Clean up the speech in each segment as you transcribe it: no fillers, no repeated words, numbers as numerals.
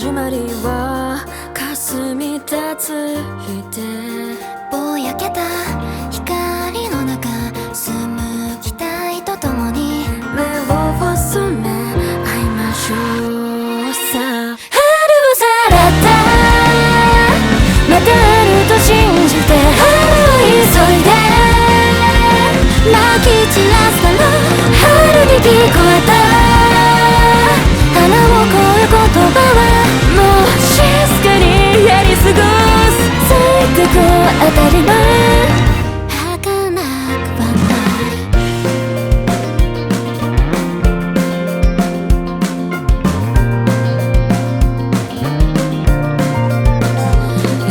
始まりは霞み立つ日でぼやけた光の中紡ぎたいとともに目を細め会いましょうさ。春をさらったまたあると信じて春を急いでまき散らすだろう春に聞こえた花を越え言葉はもう静かにやり過ごす咲いてく当たり前儚くは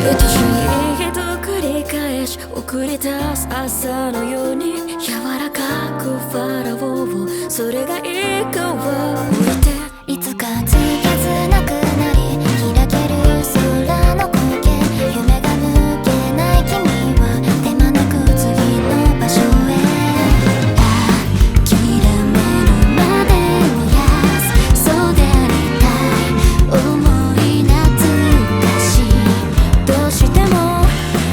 愛しい日と繰り返し送り出す朝のように柔らかくファラオをそれがいいかは置いていつかつけずなくなり開ける空の光景夢が抜けない君は手招く次の場所へ諦めるまで燃やすそうでありたい思い懐かしいどうしても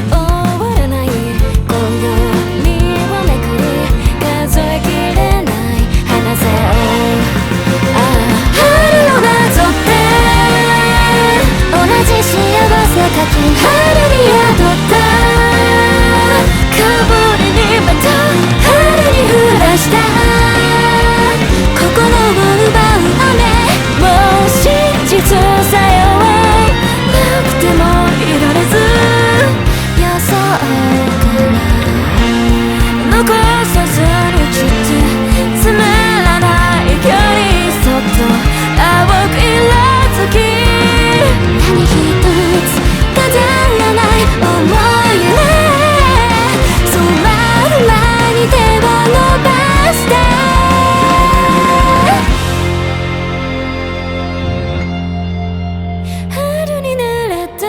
終わらない暦をめくり数えきれない花せ春をなぞって同じ幸せかき春に宿った香りにまた春に降らした心を奪う雨もう真実さえはなくてもいられず予想から残さずに散ってつまらない距離そっと青く色づき何一つ飾らない思いへ染まる前に手を伸ばして春に慣れた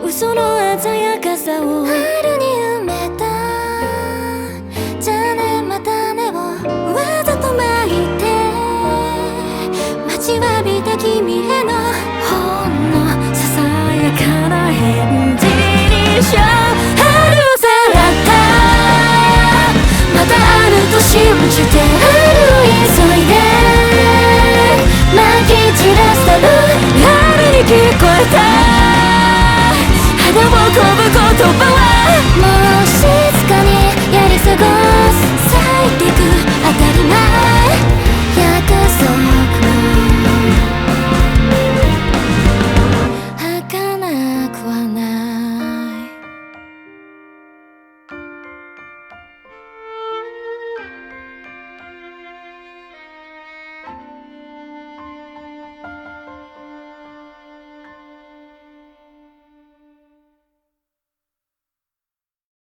嘘の鮮やかさを春に埋めた種また根をわざとまいて待ちわびた君へのほんのささやかな返事にしよう。春をさらったまたあると信じて